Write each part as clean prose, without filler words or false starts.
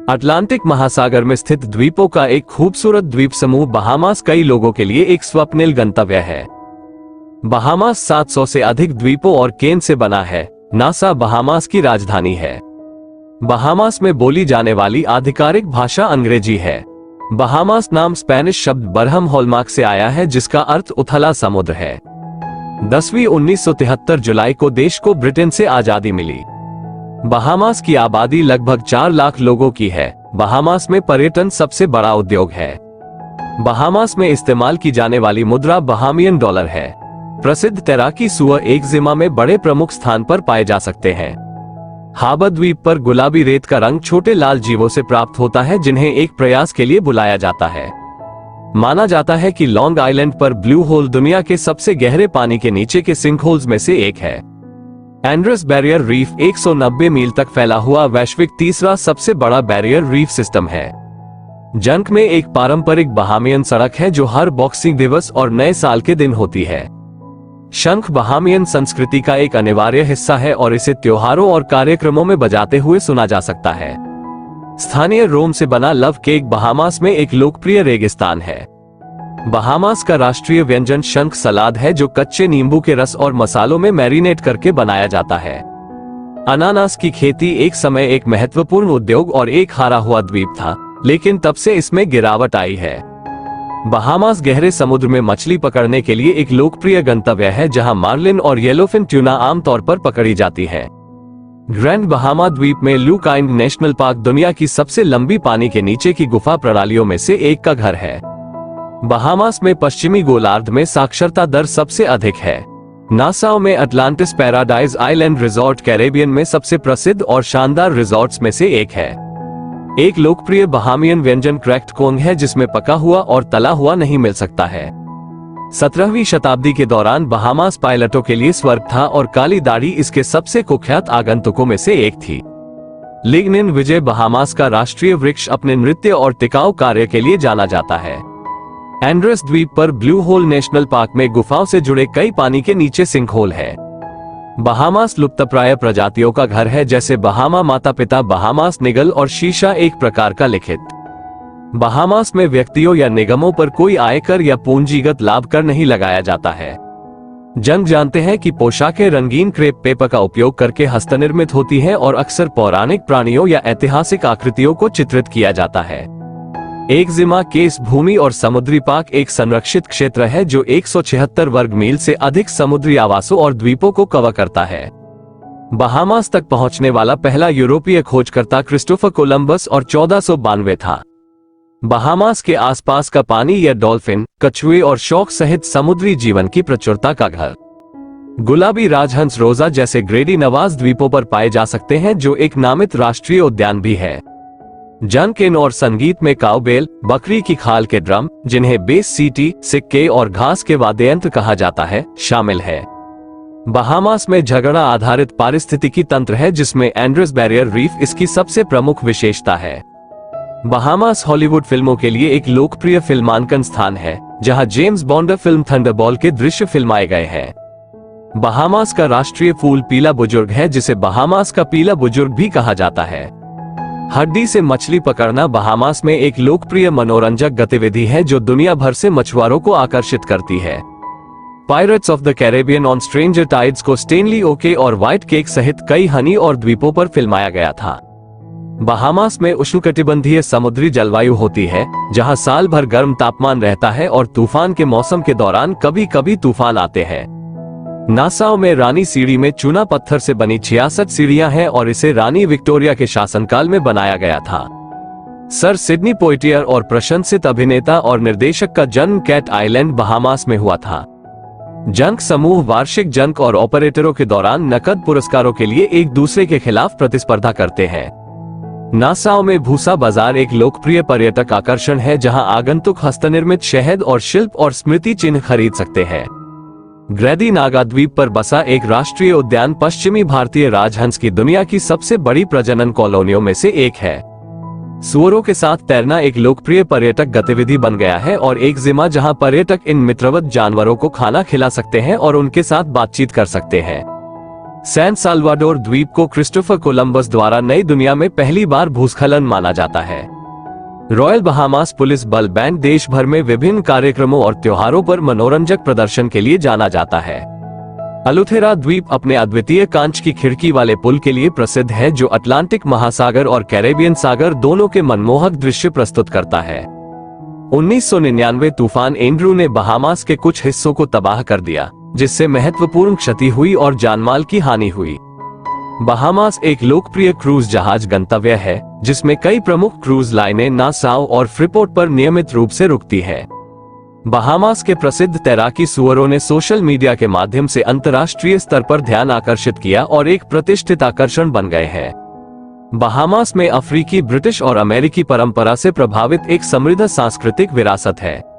Atlantic महासागर में स्थित द्वीपों का एक खूबसूरत द्वीप समूह बहामास कई लोगों के लिए एक स्वप्निल गंतव्य है। बहामास 700 से अधिक द्वीपों और केन से बना है। नासा बहामास की राजधानी है। बहामास में बोली जाने वाली आधिकारिक भाषा अंग्रेजी है। बहामास नाम स्पेनिश शब्द बरहम हॉलमार्क से आया है, जिसका अर्थ उथला समुद्र है। 10वीं 1973 जुलाई को देश को ब्रिटेन से आजादी मिली। बहामास की आबादी लगभग 4 लाख लोगों की है। बहामास में पर्यटन सबसे बड़ा उद्योग है। बहामास में इस्तेमाल की जाने वाली मुद्रा बहामियन डॉलर है। प्रसिद्ध तैराकी सुअर एक्जिमा में बड़े प्रमुख स्थान पर पाए जा सकते हैं। हार्बर द्वीप पर गुलाबी रेत का रंग छोटे लाल जीवों से प्राप्त होता है, जिन्हें एक प्रयास के लिए बुलाया जाता है। माना जाता है कि लॉन्ग आइलैंड पर ब्लू होल दुनिया के सबसे गहरे पानी के नीचे के सिंकहोल्स में से एक है। एंड्रेस बैरियर रीफ 190 मील तक फैला हुआ वैश्विक तीसरा सबसे बड़ा बैरियर रीफ सिस्टम है। जंक में एक पारंपरिक बहामियन सड़क है जो हर बॉक्सिंग दिवस और नए साल के दिन होती है। शंख बहामियन संस्कृति का एक अनिवार्य हिस्सा है और इसे त्योहारों और कार्यक्रमों में बजाते हुए सुना जा सकता है। स्थानीय रोम से बना लव केक बहामास में एक लोकप्रिय रेगिस्तान है। बहामास का राष्ट्रीय व्यंजन शंख सलाद है, जो कच्चे नींबू के रस और मसालों में मैरिनेट करके बनाया जाता है। अनानास की खेती एक समय एक महत्वपूर्ण उद्योग और एक हारा हुआ द्वीप था, लेकिन तब से इसमें गिरावट आई है। बहामास गहरे समुद्र में मछली पकड़ने के लिए एक लोकप्रिय गंतव्य है, जहां मार्लिन और येलोफिन ट्यूना आमतौर पर पकड़ी जाती है। ग्रैंड बहामा द्वीप में लू काइंड नेशनल पार्क दुनिया की सबसे लंबी पानी के नीचे की गुफा प्रणालियों में से एक का घर है। बहामास में पश्चिमी गोलार्ध में साक्षरता दर सबसे अधिक है। नासाउ में Atlantis paradise island resort Caribbean में सबसे प्रसिद्ध और शानदार रिजॉर्ट्स में से एक है। एक लोकप्रिय बहामियन व्यंजन क्रैक्ड कॉर्न है, जिसमें पका हुआ और तला हुआ नहीं मिल सकता है। 17वीं शताब्दी के दौरान बहामास पायलटों के लिए स्वर्ग था और काली दाढ़ी इसके सबसे कुख्यात आगंतुकों में से एक थी। लिग्निन विजय बहामास का राष्ट्रीय वृक्ष अपने नृत्य और टिकाऊ कार्य के लिए जाना जाता है। एंड्रेस द्वीप पर ब्लू होल नेशनल पार्क में गुफाओं से जुड़े कई पानी के नीचे सिंकहोल है। बहामास लुप्तप्राय प्रजातियों का घर है, जैसे बहामा माता पिता, बहामास निगल और शीशा एक प्रकार का लिखित। बहामास में व्यक्तियों या निगमों पर कोई आयकर या पूंजीगत लाभ कर नहीं लगाया जाता है। जंग जानते हैं कि पोशाकें रंगीन क्रेप पेपर का उपयोग करके हस्तनिर्मित होती हैं और अक्सर पौराणिक प्राणियों या ऐतिहासिक आकृतियों को चित्रित किया जाता है। एक्जिमा केस भूमि और समुद्री पार्क एक संरक्षित क्षेत्र है जो 176 वर्ग मील से अधिक समुद्री आवासों और द्वीपों को कवर करता है। बहामास तक पहुंचने वाला पहला यूरोपीय खोजकर्ता क्रिस्टोफर कोलंबस और 1492 था। बहामास के आसपास का पानी या डॉल्फिन, कछुए और शौक सहित समुद्री जीवन की प्रचुरता का घर। गुलाबी राजहंस रोजा जैसे ग्रेडी नवाज द्वीपों पर पाए जा सकते हैं, जो एक नामित राष्ट्रीय उद्यान भी है। जंक और संगीत में काउबेल, बकरी की खाल के ड्रम, जिन्हें बेस सीटी, सिक्के और घास के वाद्ययंत्र कहा जाता है, शामिल है। बहामास में झगड़ा आधारित पारिस्थितिकी तंत्र है, जिसमें एंड्रेस बैरियर रीफ इसकी सबसे प्रमुख विशेषता है। बहामास हॉलीवुड फिल्मों के लिए एक लोकप्रिय फिल्मांकन स्थान है, जहां जेम्स बॉन्ड फिल्म थंडरबॉल्ट के दृश्य फिल्माए गए हैं। बहामास का राष्ट्रीय फूल पीला बुजुर्ग है, जिसे बहामास का पीला बुजुर्ग भी कहा जाता है। हड्डी से मछली पकड़ना बहामास में एक लोकप्रिय मनोरंजक गतिविधि है, जो दुनिया भर से मछुआरों को आकर्षित करती है। Pirates of the Caribbean on stranger tides को स्टेनली ओके और व्हाइट केक सहित कई हनी और द्वीपों पर फिल्माया गया था। बहामास में उष्णकटिबंधीय समुद्री जलवायु होती है, जहां साल भर गर्म तापमान रहता है और तूफान के मौसम के दौरान कभी कभी तूफान आते हैं। नासाउ में रानी सीढ़ी में चूना पत्थर से बनी 66 सीढ़ियां हैं और इसे रानी विक्टोरिया के शासनकाल में बनाया गया था। सर सिडनी पोइटियर और प्रशंसित अभिनेता और निर्देशक का जन्म कैट आइलैंड बहामास में हुआ था। जंक समूह वार्षिक जंक और ऑपरेटरों के दौरान नकद पुरस्कारों के लिए एक दूसरे के खिलाफ प्रतिस्पर्धा करते हैं। नासाउ में भूसा बाजार एक लोकप्रिय पर्यटक आकर्षण है, जहां आगंतुक हस्तनिर्मित शहद और शिल्प और स्मृति चिन्ह खरीद सकते हैं। ग्रेडी नागा द्वीप पर बसा एक राष्ट्रीय उद्यान पश्चिमी भारतीय राजहंस की दुनिया की सबसे बड़ी प्रजनन कॉलोनियों में से एक है। सुअरों के साथ तैरना एक लोकप्रिय पर्यटक गतिविधि बन गया है और एक जिमा जहां पर्यटक इन मित्रवत जानवरों को खाना खिला सकते हैं और उनके साथ बातचीत कर सकते हैं। सैन साल्वाडोर द्वीप को क्रिस्टोफर कोलंबस द्वारा नई दुनिया में पहली बार भूस्खलन माना जाता है। रॉयल बहामास पुलिस बल बैंड देश भर में विभिन्न कार्यक्रमों और त्योहारों पर मनोरंजक प्रदर्शन के लिए जाना जाता है। अलुथेरा द्वीप अपने अद्वितीय कांच की खिड़की वाले पुल के लिए प्रसिद्ध है, जो अटलांटिक महासागर और कैरेबियन सागर दोनों के मनमोहक दृश्य प्रस्तुत करता है। 1999 तूफान एंड्रू ने बहामास के कुछ हिस्सों को तबाह कर दिया, जिससे महत्वपूर्ण क्षति हुई और जानमाल की हानि हुई। बहामास एक लोकप्रिय क्रूज जहाज गंतव्य है, जिसमें कई प्रमुख क्रूज लाइनें नासाउ और फ्रीपोर्ट पर नियमित रूप से रुकती है। बहामास के प्रसिद्ध तैराकी सुअरों ने सोशल मीडिया के माध्यम से अंतर्राष्ट्रीय स्तर पर ध्यान आकर्षित किया और एक प्रतिष्ठित आकर्षण बन गए हैं। बहामास में अफ्रीकी, ब्रिटिश और अमेरिकी परंपरा से प्रभावित एक समृद्ध सांस्कृतिक विरासत है।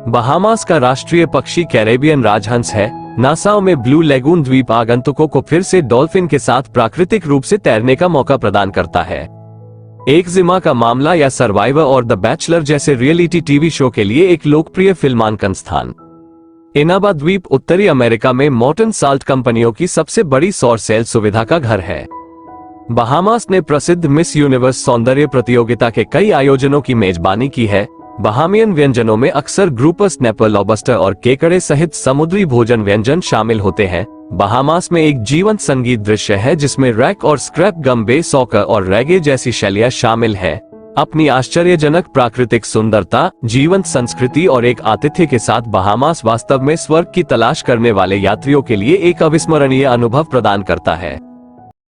बहामास का राष्ट्रीय पक्षी कैरेबियन राजहंस है। नासाउ में ब्लू लेगून द्वीप आगंतुकों को फिर से डॉल्फिन के साथ प्राकृतिक रूप से तैरने का मौका प्रदान करता है। एक्जिमा का मामला या सर्वाइवर और द बैचलर जैसे रियलिटी टीवी शो के लिए एक लोकप्रिय फिल्मांकन स्थान। इनाबा द्वीप उत्तरी अमेरिका में मोर्टन साल्ट कंपनियों की सबसे बड़ी सौर सेल सुविधा का घर है। बहामास ने प्रसिद्ध मिस यूनिवर्स सौंदर्य प्रतियोगिता के कई आयोजनों की मेजबानी की है। बहामियन व्यंजनों में अक्सर ग्रुपर स्नैपर, लॉबस्टर और केकड़े सहित समुद्री भोजन व्यंजन शामिल होते हैं। बहामास में एक जीवंत संगीत दृश्य है, जिसमें रैक और स्क्रैप गम्बे, सॉकर और रैगे जैसी शैलियां शामिल हैं। अपनी आश्चर्यजनक प्राकृतिक सुंदरता, जीवंत संस्कृति और एक आतिथ्य के साथ बहामास वास्तव में स्वर्ग की तलाश करने वाले यात्रियों के लिए एक अविस्मरणीय अनुभव प्रदान करता है।